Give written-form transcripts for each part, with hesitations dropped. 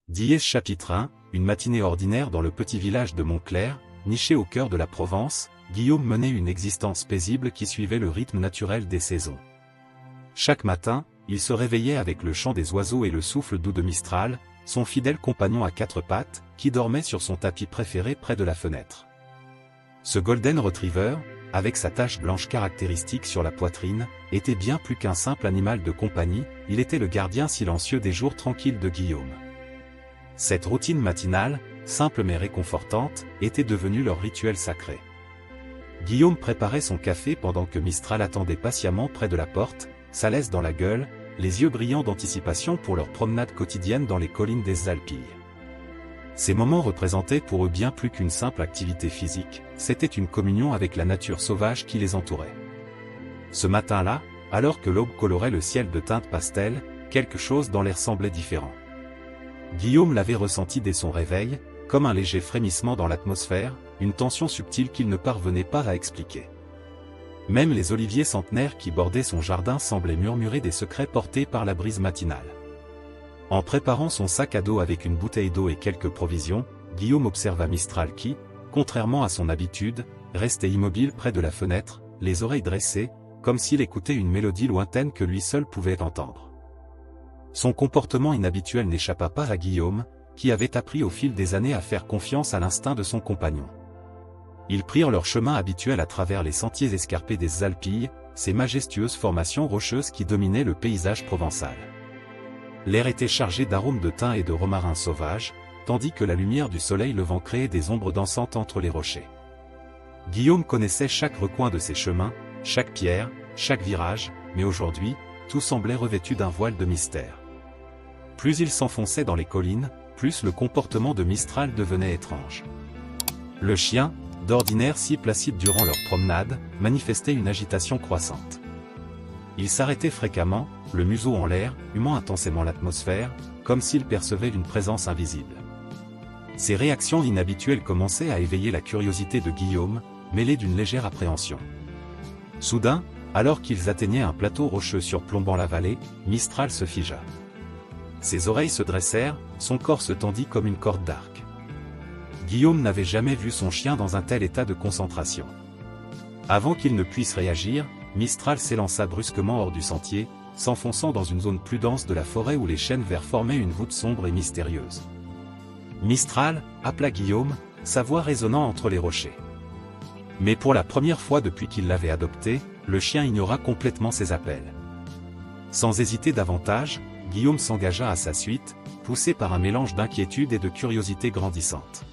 Dièse chapitre 1, une matinée ordinaire dans le petit village de Montclair, niché au cœur de la Provence, Guillaume menait une existence paisible qui suivait le rythme naturel des saisons. Chaque matin, il se réveillait avec le chant des oiseaux et le souffle doux de Mistral, son fidèle compagnon à quatre pattes, qui dormait sur son tapis préféré près de la fenêtre. Ce Golden Retriever, avec sa tache blanche caractéristique sur la poitrine, était bien plus qu'un simple animal de compagnie, il était le gardien silencieux des jours tranquilles de Guillaume. Cette routine matinale, simple mais réconfortante, était devenue leur rituel sacré. Guillaume préparait son café pendant que Mistral attendait patiemment près de la porte, sa laisse dans la gueule, les yeux brillants d'anticipation pour leur promenade quotidienne dans les collines des Alpilles. Ces moments représentaient pour eux bien plus qu'une simple activité physique, c'était une communion avec la nature sauvage qui les entourait. Ce matin-là, alors que l'aube colorait le ciel de teintes pastel, quelque chose dans l'air semblait différent. Guillaume l'avait ressenti dès son réveil, comme un léger frémissement dans l'atmosphère, une tension subtile qu'il ne parvenait pas à expliquer. Même les oliviers centenaires qui bordaient son jardin semblaient murmurer des secrets portés par la brise matinale. En préparant son sac à dos avec une bouteille d'eau et quelques provisions, Guillaume observa Mistral qui, contrairement à son habitude, restait immobile près de la fenêtre, les oreilles dressées, comme s'il écoutait une mélodie lointaine que lui seul pouvait entendre. Son comportement inhabituel n'échappa pas à Guillaume, qui avait appris au fil des années à faire confiance à l'instinct de son compagnon. Ils prirent leur chemin habituel à travers les sentiers escarpés des Alpilles, ces majestueuses formations rocheuses qui dominaient le paysage provençal. L'air était chargé d'arômes de thym et de romarin sauvage, tandis que la lumière du soleil levant créait des ombres dansantes entre les rochers. Guillaume connaissait chaque recoin de ces chemins, chaque pierre, chaque virage, mais aujourd'hui, tout semblait revêtu d'un voile de mystère. Plus il s'enfonçait dans les collines, plus le comportement de Mistral devenait étrange. Le chien, d'ordinaire si placide durant leur promenade, manifestait une agitation croissante. Il s'arrêtait fréquemment, le museau en l'air, humant intensément l'atmosphère, comme s'il percevait une présence invisible. Ces réactions inhabituelles commençaient à éveiller la curiosité de Guillaume, mêlée d'une légère appréhension. Soudain, alors qu'ils atteignaient un plateau rocheux surplombant la vallée, Mistral se figea. Ses oreilles se dressèrent, son corps se tendit comme une corde d'arc. Guillaume n'avait jamais vu son chien dans un tel état de concentration. Avant qu'il ne puisse réagir, Mistral s'élança brusquement hors du sentier, s'enfonçant dans une zone plus dense de la forêt où les chênes verts formaient une voûte sombre et mystérieuse. Mistral, appela Guillaume, sa voix résonnant entre les rochers. Mais pour la première fois depuis qu'il l'avait adopté, le chien ignora complètement ses appels. Sans hésiter davantage, Guillaume s'engagea à sa suite, poussé par un mélange d'inquiétude et de curiosité grandissante.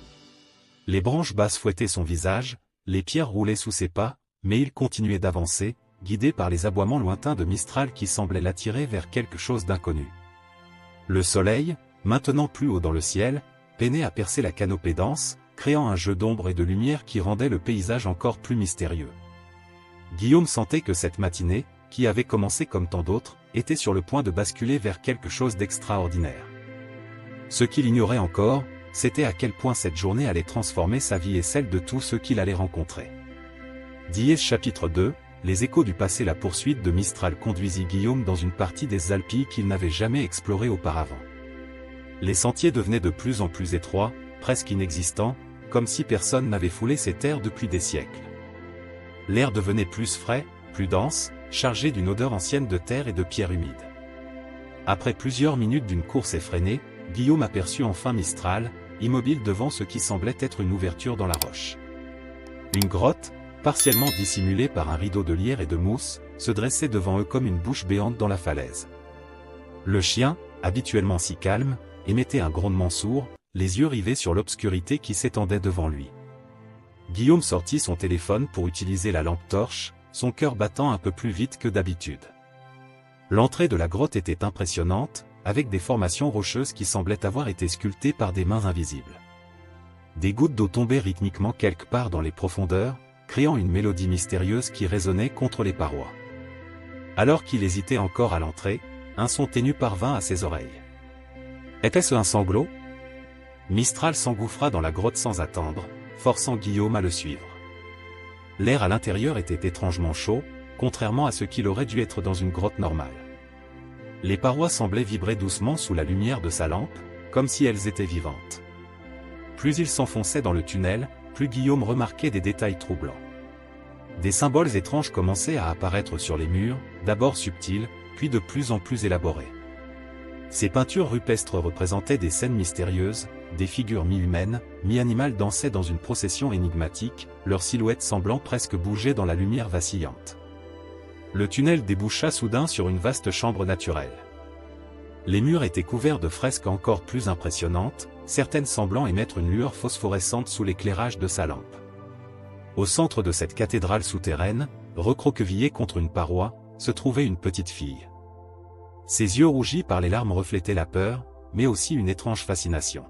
Les branches basses fouettaient son visage, les pierres roulaient sous ses pas, mais il continuait d'avancer, guidé par les aboiements lointains de Mistral qui semblaient l'attirer vers quelque chose d'inconnu. Le soleil, maintenant plus haut dans le ciel, peinait à percer la canopée dense, créant un jeu d'ombre et de lumière qui rendait le paysage encore plus mystérieux. Guillaume sentait que cette matinée, qui avait commencé comme tant d'autres, était sur le point de basculer vers quelque chose d'extraordinaire. Ce qu'il ignorait encore, c'était à quel point cette journée allait transformer sa vie et celle de tous ceux qu'il allait rencontrer. Dièse chapitre 2, les échos du passé. La poursuite de Mistral conduisit Guillaume dans une partie des Alpilles qu'il n'avait jamais explorée auparavant. Les sentiers devenaient de plus en plus étroits, presque inexistants, comme si personne n'avait foulé ces terres depuis des siècles. L'air devenait plus frais, plus dense, chargé d'une odeur ancienne de terre et de pierres humides. Après plusieurs minutes d'une course effrénée, Guillaume aperçut enfin Mistral, immobile devant ce qui semblait être une ouverture dans la roche. Une grotte, partiellement dissimulée par un rideau de lierre et de mousse, se dressait devant eux comme une bouche béante dans la falaise. Le chien, habituellement si calme, émettait un grondement sourd, les yeux rivés sur l'obscurité qui s'étendait devant lui. Guillaume sortit son téléphone pour utiliser la lampe torche, son cœur battant un peu plus vite que d'habitude. L'entrée de la grotte était impressionnante, avec des formations rocheuses qui semblaient avoir été sculptées par des mains invisibles. Des gouttes d'eau tombaient rythmiquement quelque part dans les profondeurs, créant une mélodie mystérieuse qui résonnait contre les parois. Alors qu'il hésitait encore à l'entrée, un son ténu parvint à ses oreilles. Était-ce un sanglot? Mistral s'engouffra dans la grotte sans attendre, forçant Guillaume à le suivre. L'air à l'intérieur était étrangement chaud, contrairement à ce qu'il aurait dû être dans une grotte normale. Les parois semblaient vibrer doucement sous la lumière de sa lampe, comme si elles étaient vivantes. Plus il s'enfonçait dans le tunnel, plus Guillaume remarquait des détails troublants. Des symboles étranges commençaient à apparaître sur les murs, d'abord subtils, puis de plus en plus élaborés. Ces peintures rupestres représentaient des scènes mystérieuses, des figures mi-humaines, mi-animales dansaient dans une procession énigmatique, leurs silhouettes semblant presque bouger dans la lumière vacillante. Le tunnel déboucha soudain sur une vaste chambre naturelle. Les murs étaient couverts de fresques encore plus impressionnantes, certaines semblant émettre une lueur phosphorescente sous l'éclairage de sa lampe. Au centre de cette cathédrale souterraine, recroquevillée contre une paroi, se trouvait une petite fille. Ses yeux rougis par les larmes reflétaient la peur, mais aussi une étrange fascination.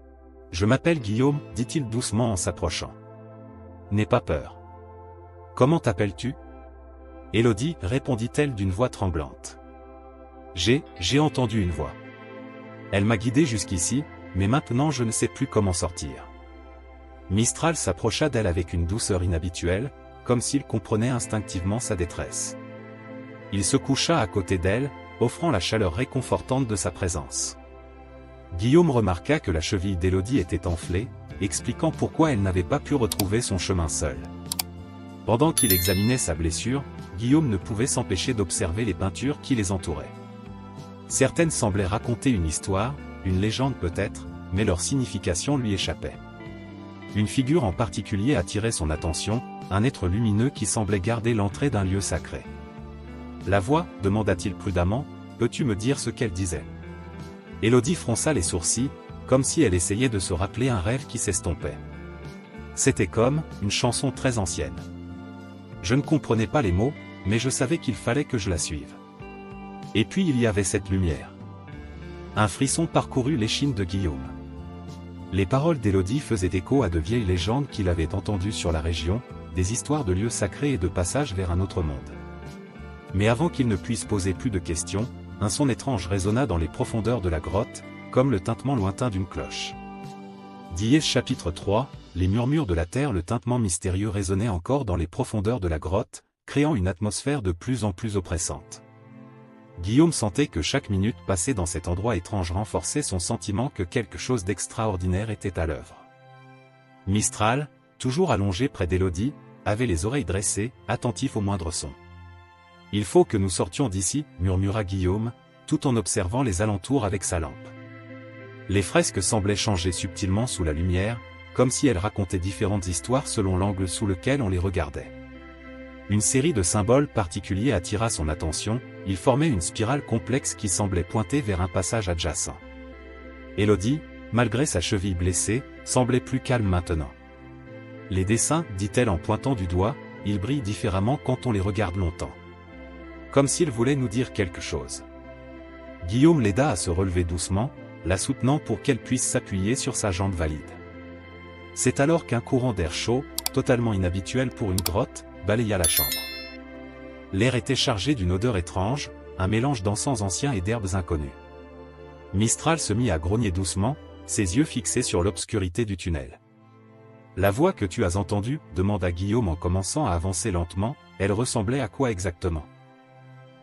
« Je m'appelle Guillaume, dit-il doucement en s'approchant. N'aie pas peur. Comment t'appelles-tu ? Élodie, répondit-elle d'une voix tremblante. J'ai entendu une voix. Elle m'a guidé jusqu'ici, mais maintenant je ne sais plus comment sortir. Mistral s'approcha d'elle avec une douceur inhabituelle, comme s'il comprenait instinctivement sa détresse. Il se coucha à côté d'elle, offrant la chaleur réconfortante de sa présence. Guillaume remarqua que la cheville d'Élodie était enflée, expliquant pourquoi elle n'avait pas pu retrouver son chemin seule. Pendant qu'il examinait sa blessure, Guillaume ne pouvait s'empêcher d'observer les peintures qui les entouraient. Certaines semblaient raconter une histoire, une légende peut-être, mais leur signification lui échappait. Une figure en particulier attirait son attention, un être lumineux qui semblait garder l'entrée d'un lieu sacré. « La voix » demanda-t-il prudemment, « peux-tu me dire ce qu'elle disait ?» Élodie fronça les sourcils, comme si elle essayait de se rappeler un rêve qui s'estompait. C'était comme une chanson très ancienne. Je ne comprenais pas les mots, mais je savais qu'il fallait que je la suive. Et puis il y avait cette lumière. Un frisson parcourut l'échine de Guillaume. Les paroles d'Élodie faisaient écho à de vieilles légendes qu'il avait entendues sur la région, des histoires de lieux sacrés et de passage vers un autre monde. Mais avant qu'il ne puisse poser plus de questions, un son étrange résonna dans les profondeurs de la grotte, comme le tintement lointain d'une cloche. Diès chapitre 3, les murmures de la terre. Le tintement mystérieux résonnait encore dans les profondeurs de la grotte, créant une atmosphère de plus en plus oppressante. Guillaume sentait que chaque minute passée dans cet endroit étrange renforçait son sentiment que quelque chose d'extraordinaire était à l'œuvre. Mistral, toujours allongé près d'Élodie, avait les oreilles dressées, attentif au moindre son. « Il faut que nous sortions d'ici, » murmura Guillaume, tout en observant les alentours avec sa lampe. Les fresques semblaient changer subtilement sous la lumière, comme si elles racontaient différentes histoires selon l'angle sous lequel on les regardait. Une série de symboles particuliers attira son attention, ils formaient une spirale complexe qui semblait pointer vers un passage adjacent. Élodie, malgré sa cheville blessée, semblait plus calme maintenant. « Les dessins, dit-elle en pointant du doigt, ils brillent différemment quand on les regarde longtemps. Comme s'ils voulaient nous dire quelque chose. » Guillaume l'aida à se relever doucement, la soutenant pour qu'elle puisse s'appuyer sur sa jambe valide. C'est alors qu'un courant d'air chaud, totalement inhabituel pour une grotte, balaya la chambre. L'air était chargé d'une odeur étrange, un mélange d'encens anciens et d'herbes inconnues. Mistral se mit à grogner doucement, ses yeux fixés sur l'obscurité du tunnel. « La voix que tu as entendue » demanda Guillaume en commençant à avancer lentement, elle ressemblait à quoi exactement ?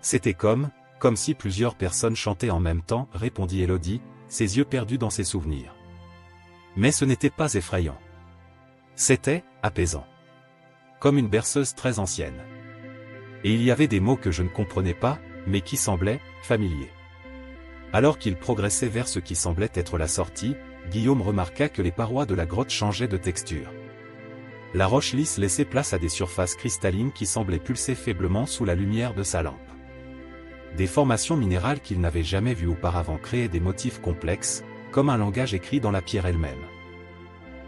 C'était comme si plusieurs personnes chantaient en même temps, répondit Élodie, ses yeux perdus dans ses souvenirs. Mais ce n'était pas effrayant. C'était apaisant. Comme une berceuse très ancienne. Et il y avait des mots que je ne comprenais pas, mais qui semblaient familiers. Alors qu'il progressait vers ce qui semblait être la sortie, Guillaume remarqua que les parois de la grotte changeaient de texture. La roche lisse laissait place à des surfaces cristallines qui semblaient pulser faiblement sous la lumière de sa lampe. Des formations minérales qu'il n'avait jamais vues auparavant créaient des motifs complexes, comme un langage écrit dans la pierre elle-même.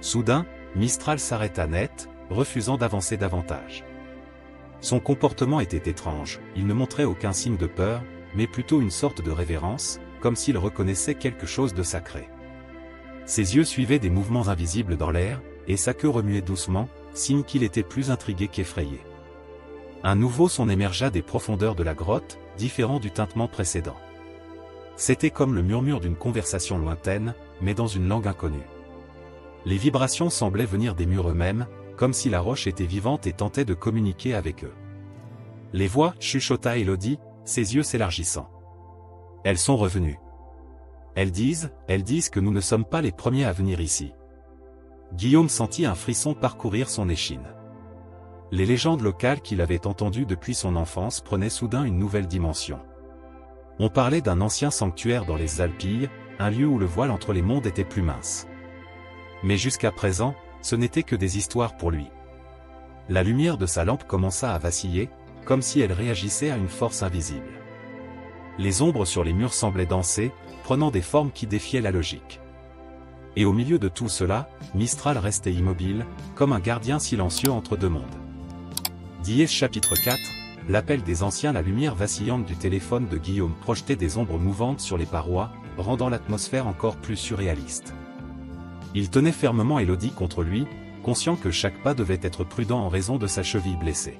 Soudain, Mistral s'arrêta net, refusant d'avancer davantage. Son comportement était étrange, il ne montrait aucun signe de peur, mais plutôt une sorte de révérence, comme s'il reconnaissait quelque chose de sacré. Ses yeux suivaient des mouvements invisibles dans l'air, et sa queue remuait doucement, signe qu'il était plus intrigué qu'effrayé. Un nouveau son émergea des profondeurs de la grotte, différent du tintement précédent. C'était comme le murmure d'une conversation lointaine, mais dans une langue inconnue. Les vibrations semblaient venir des murs eux-mêmes, comme si la roche était vivante et tentait de communiquer avec eux. Les voix, chuchota Élodie, ses yeux s'élargissant. Elles sont revenues. Elles disent que nous ne sommes pas les premiers à venir ici. Guillaume sentit un frisson parcourir son échine. Les légendes locales qu'il avait entendues depuis son enfance prenaient soudain une nouvelle dimension. On parlait d'un ancien sanctuaire dans les Alpilles, un lieu où le voile entre les mondes était plus mince. Mais jusqu'à présent, ce n'était que des histoires pour lui. La lumière de sa lampe commença à vaciller, comme si elle réagissait à une force invisible. Les ombres sur les murs semblaient danser, prenant des formes qui défiaient la logique. Et au milieu de tout cela, Mistral restait immobile, comme un gardien silencieux entre deux mondes. Diès chapitre 4, l'appel des anciens. La lumière vacillante du téléphone de Guillaume projetait des ombres mouvantes sur les parois, rendant l'atmosphère encore plus surréaliste. Il tenait fermement Élodie contre lui, conscient que chaque pas devait être prudent en raison de sa cheville blessée.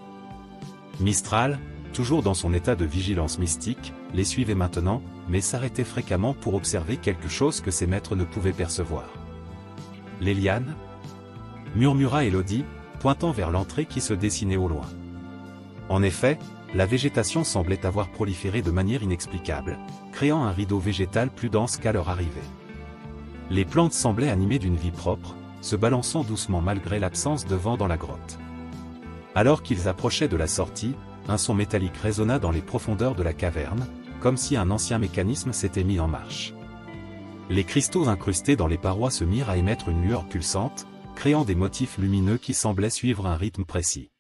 Mistral, toujours dans son état de vigilance mystique, les suivait maintenant, mais s'arrêtait fréquemment pour observer quelque chose que ses maîtres ne pouvaient percevoir. « Les lianes » murmura Élodie, pointant vers l'entrée qui se dessinait au loin. En effet, la végétation semblait avoir proliféré de manière inexplicable, créant un rideau végétal plus dense qu'à leur arrivée. Les plantes semblaient animées d'une vie propre, se balançant doucement malgré l'absence de vent dans la grotte. Alors qu'ils approchaient de la sortie, un son métallique résonna dans les profondeurs de la caverne, comme si un ancien mécanisme s'était mis en marche. Les cristaux incrustés dans les parois se mirent à émettre une lueur pulsante, créant des motifs lumineux qui semblaient suivre un rythme précis.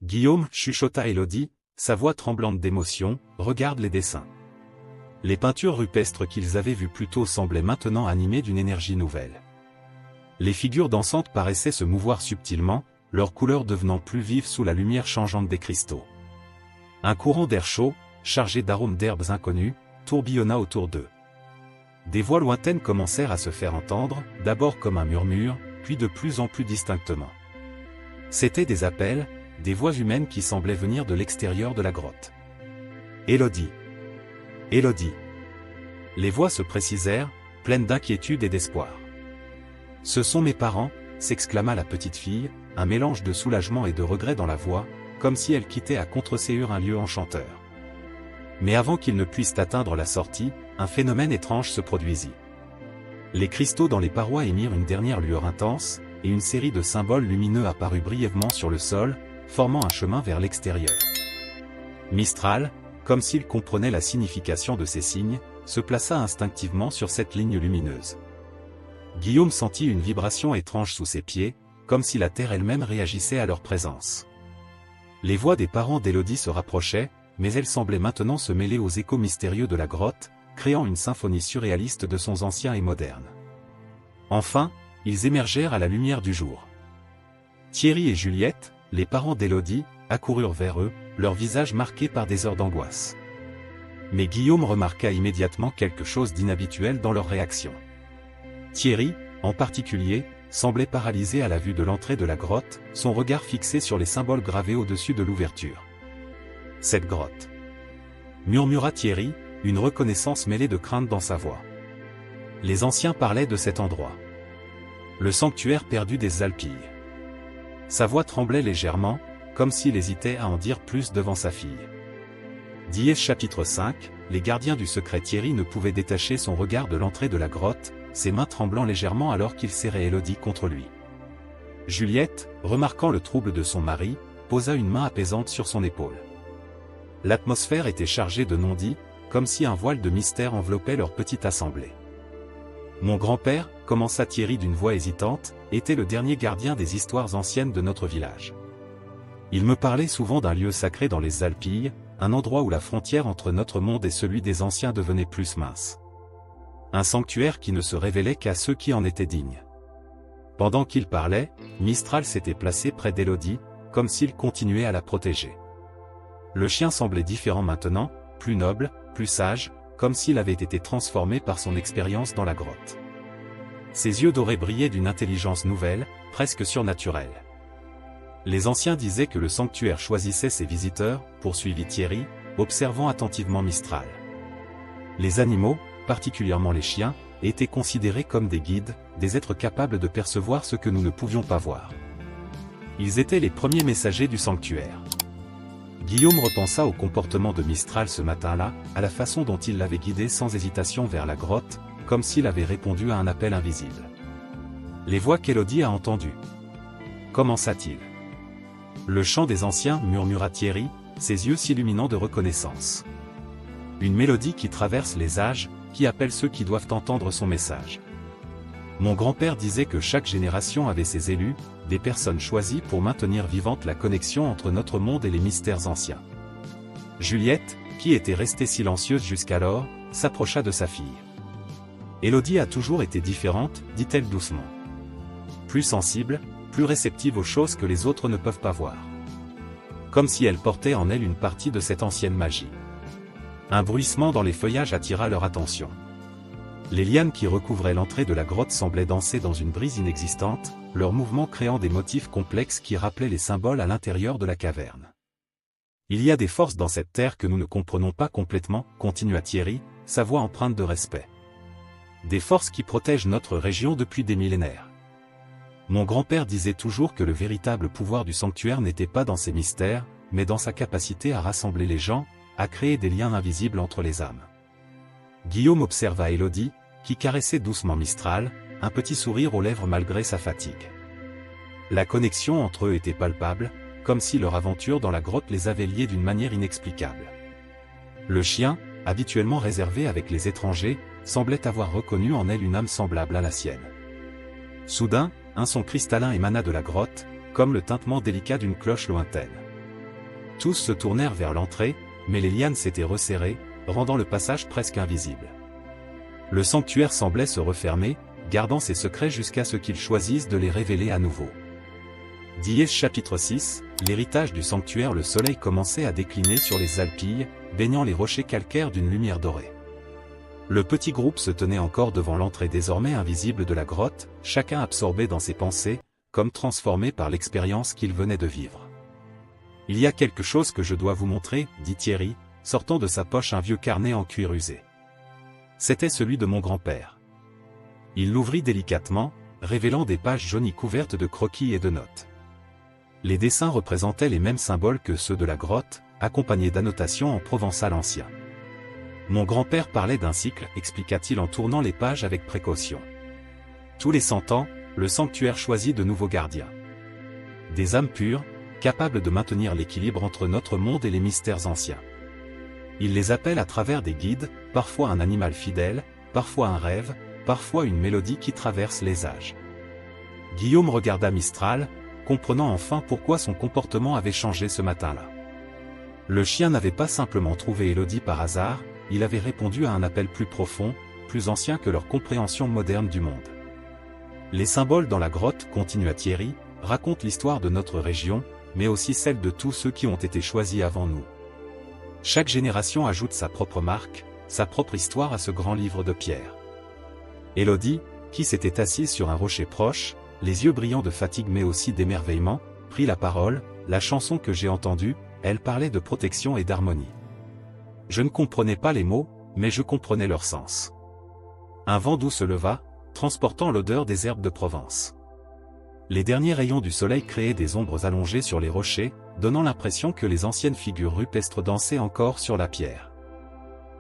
Guillaume, chuchota Élodie, sa voix tremblante d'émotion, regarde les dessins. Les peintures rupestres qu'ils avaient vues plus tôt semblaient maintenant animées d'une énergie nouvelle. Les figures dansantes paraissaient se mouvoir subtilement, leurs couleurs devenant plus vives sous la lumière changeante des cristaux. Un courant d'air chaud, chargé d'arômes d'herbes inconnues, tourbillonna autour d'eux. Des voix lointaines commencèrent à se faire entendre, d'abord comme un murmure, puis de plus en plus distinctement. C'étaient des appels, des voix humaines qui semblaient venir de l'extérieur de la grotte. « Élodie! Élodie !» Les voix se précisèrent, pleines d'inquiétude et d'espoir. « Ce sont mes parents !» s'exclama la petite fille, un mélange de soulagement et de regret dans la voix, comme si elle quittait à contre-séhur un lieu enchanteur. Mais avant qu'ils ne puissent atteindre la sortie, un phénomène étrange se produisit. Les cristaux dans les parois émirent une dernière lueur intense, et une série de symboles lumineux apparut brièvement sur le sol, formant un chemin vers l'extérieur. Mistral, comme s'il comprenait la signification de ces signes, se plaça instinctivement sur cette ligne lumineuse. Guillaume sentit une vibration étrange sous ses pieds, comme si la terre elle-même réagissait à leur présence. Les voix des parents d'Élodie se rapprochaient, mais elles semblaient maintenant se mêler aux échos mystérieux de la grotte, créant une symphonie surréaliste de sons anciens et modernes. Enfin, ils émergèrent à la lumière du jour. Thierry et Juliette, les parents d'Élodie, accoururent vers eux, leurs visages marqués par des heures d'angoisse. Mais Guillaume remarqua immédiatement quelque chose d'inhabituel dans leur réaction. Thierry, en particulier, semblait paralysé à la vue de l'entrée de la grotte, son regard fixé sur les symboles gravés au-dessus de l'ouverture. « Cette grotte !» murmura Thierry, une reconnaissance mêlée de crainte dans sa voix. Les anciens parlaient de cet endroit. Le sanctuaire perdu des Alpilles. Sa voix tremblait légèrement, comme s'il hésitait à en dire plus devant sa fille. Diès chapitre 5, les gardiens du secret. Thierry ne pouvait détacher son regard de l'entrée de la grotte, ses mains tremblant légèrement alors qu'il serrait Élodie contre lui. Juliette, remarquant le trouble de son mari, posa une main apaisante sur son épaule. L'atmosphère était chargée de non-dits, comme si un voile de mystère enveloppait leur petite assemblée. Mon grand-père, commença Thierry d'une voix hésitante, était le dernier gardien des histoires anciennes de notre village. Il me parlait souvent d'un lieu sacré dans les Alpilles, un endroit où la frontière entre notre monde et celui des anciens devenait plus mince. Un sanctuaire qui ne se révélait qu'à ceux qui en étaient dignes. Pendant qu'il parlait, Mistral s'était placé près d'Élodie, comme s'il continuait à la protéger. Le chien semblait différent maintenant, plus noble, plus sage, comme s'il avait été transformé par son expérience dans la grotte. Ses yeux dorés brillaient d'une intelligence nouvelle, presque surnaturelle. Les anciens disaient que le sanctuaire choisissait ses visiteurs, poursuivit Thierry, observant attentivement Mistral. Les animaux, particulièrement les chiens, étaient considérés comme des guides, des êtres capables de percevoir ce que nous ne pouvions pas voir. Ils étaient les premiers messagers du sanctuaire. Guillaume repensa au comportement de Mistral ce matin-là, à la façon dont il l'avait guidé sans hésitation vers la grotte, comme s'il avait répondu à un appel invisible. Les voix qu'Élodie a entendues. Commença-t-il. Le chant des anciens, murmura Thierry, ses yeux s'illuminant de reconnaissance. Une mélodie qui traverse les âges, qui appelle ceux qui doivent entendre son message. Mon grand-père disait que chaque génération avait ses élus, des personnes choisies pour maintenir vivante la connexion entre notre monde et les mystères anciens. Juliette, qui était restée silencieuse jusqu'alors, s'approcha de sa fille. Élodie a toujours été différente, dit-elle doucement. Plus sensible, plus réceptive aux choses que les autres ne peuvent pas voir. Comme si elle portait en elle une partie de cette ancienne magie. Un bruissement dans les feuillages attira leur attention. Les lianes qui recouvraient l'entrée de la grotte semblaient danser dans une brise inexistante, leurs mouvements créant des motifs complexes qui rappelaient les symboles à l'intérieur de la caverne. Il y a des forces dans cette terre que nous ne comprenons pas complètement, continua Thierry, sa voix empreinte de respect. Des forces qui protègent notre région depuis des millénaires. Mon grand-père disait toujours que le véritable pouvoir du sanctuaire n'était pas dans ses mystères, mais dans sa capacité à rassembler les gens, à créer des liens invisibles entre les âmes. Guillaume observa Élodie, qui caressait doucement Mistral, un petit sourire aux lèvres malgré sa fatigue. La connexion entre eux était palpable, comme si leur aventure dans la grotte les avait liés d'une manière inexplicable. Le chien, habituellement réservé avec les étrangers, semblait avoir reconnu en elle une âme semblable à la sienne. Soudain, un son cristallin émana de la grotte, comme le tintement délicat d'une cloche lointaine. Tous se tournèrent vers l'entrée, mais les lianes s'étaient resserrées, rendant le passage presque invisible. Le sanctuaire semblait se refermer, gardant ses secrets jusqu'à ce qu'ils choisissent de les révéler à nouveau. Diès chapitre 6, l'héritage du sanctuaire. Le soleil commençait à décliner sur les Alpilles, baignant les rochers calcaires d'une lumière dorée. Le petit groupe se tenait encore devant l'entrée désormais invisible de la grotte, chacun absorbé dans ses pensées, comme transformé par l'expérience qu'il venait de vivre. « Il y a quelque chose que je dois vous montrer, dit Thierry, sortant de sa poche un vieux carnet en cuir usé. C'était celui de mon grand-père. Il l'ouvrit délicatement, révélant des pages jaunies couvertes de croquis et de notes. Les dessins représentaient les mêmes symboles que ceux de la grotte, accompagnés d'annotations en provençal ancien. Mon grand-père parlait d'un cycle, expliqua-t-il en tournant les pages avec précaution. Tous les 100 ans, le sanctuaire choisit de nouveaux gardiens. Des âmes pures, capables de maintenir l'équilibre entre notre monde et les mystères anciens. Il les appelle à travers des guides, parfois un animal fidèle, parfois un rêve, parfois une mélodie qui traverse les âges. Guillaume regarda Mistral, comprenant enfin pourquoi son comportement avait changé ce matin-là. Le chien n'avait pas simplement trouvé Élodie par hasard, il avait répondu à un appel plus profond, plus ancien que leur compréhension moderne du monde. Les symboles dans la grotte, continua Thierry, racontent l'histoire de notre région, mais aussi celle de tous ceux qui ont été choisis avant nous. Chaque génération ajoute sa propre marque, sa propre histoire à ce grand livre de pierre. Élodie, qui s'était assise sur un rocher proche, les yeux brillants de fatigue mais aussi d'émerveillement, prit la parole. La chanson que j'ai entendue, elle parlait de protection et d'harmonie. Je ne comprenais pas les mots, mais je comprenais leur sens. Un vent doux se leva, transportant l'odeur des herbes de Provence. Les derniers rayons du soleil créaient des ombres allongées sur les rochers, donnant l'impression que les anciennes figures rupestres dansaient encore sur la pierre.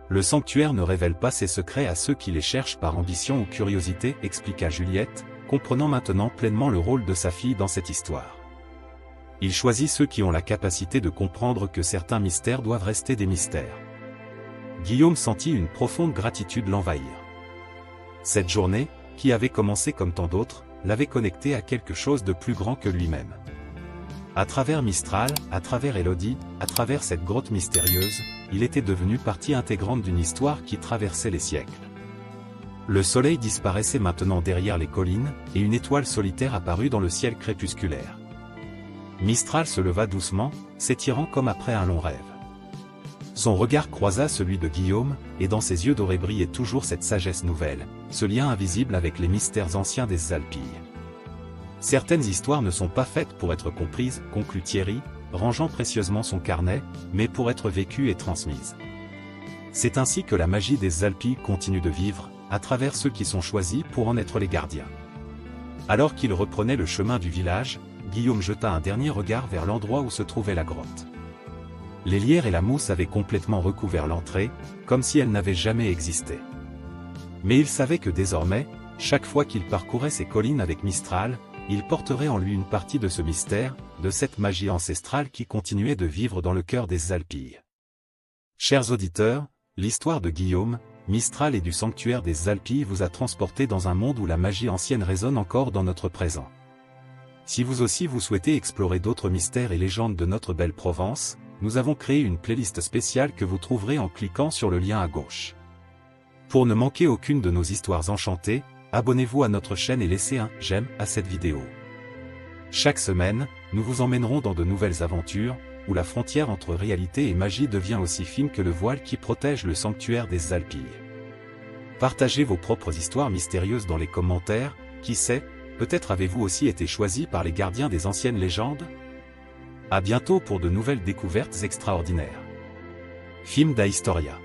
Le sanctuaire ne révèle pas ses secrets à ceux qui les cherchent par ambition ou curiosité, expliqua Juliette, comprenant maintenant pleinement le rôle de sa fille dans cette histoire. Il choisit ceux qui ont la capacité de comprendre que certains mystères doivent rester des mystères. Guillaume sentit une profonde gratitude l'envahir. Cette journée, qui avait commencé comme tant d'autres, l'avait connecté à quelque chose de plus grand que lui-même. À travers Mistral, à travers Élodie, à travers cette grotte mystérieuse, il était devenu partie intégrante d'une histoire qui traversait les siècles. Le soleil disparaissait maintenant derrière les collines, et une étoile solitaire apparut dans le ciel crépusculaire. Mistral se leva doucement, s'étirant comme après un long rêve. Son regard croisa celui de Guillaume, et dans ses yeux dorés brillait toujours cette sagesse nouvelle, ce lien invisible avec les mystères anciens des Alpilles. Certaines histoires ne sont pas faites pour être comprises, conclut Thierry, rangeant précieusement son carnet, mais pour être vécues et transmises. C'est ainsi que la magie des Alpilles continue de vivre, à travers ceux qui sont choisis pour en être les gardiens. Alors qu'il reprenait le chemin du village, Guillaume jeta un dernier regard vers l'endroit où se trouvait la grotte. les lierres et la mousse avaient complètement recouvert l'entrée, comme si elle n'avait jamais existé. Mais il savait que désormais, chaque fois qu'il parcourait ces collines avec Mistral, il porterait en lui une partie de ce mystère, de cette magie ancestrale qui continuait de vivre dans le cœur des Alpilles. Chers auditeurs, l'histoire de Guillaume, Mistral et du sanctuaire des Alpilles vous a transporté dans un monde où la magie ancienne résonne encore dans notre présent. Si vous aussi vous souhaitez explorer d'autres mystères et légendes de notre belle Provence, nous avons créé une playlist spéciale que vous trouverez en cliquant sur le lien à gauche. Pour ne manquer aucune de nos histoires enchantées, abonnez-vous à notre chaîne et laissez un « j'aime » à cette vidéo. Chaque semaine, nous vous emmènerons dans de nouvelles aventures, où la frontière entre réalité et magie devient aussi fine que le voile qui protège le sanctuaire des Alpilles. Partagez vos propres histoires mystérieuses dans les commentaires, qui sait, peut-être avez-vous aussi été choisi par les gardiens des anciennes légendes? À bientôt pour de nouvelles découvertes extraordinaires. Film d'Historia.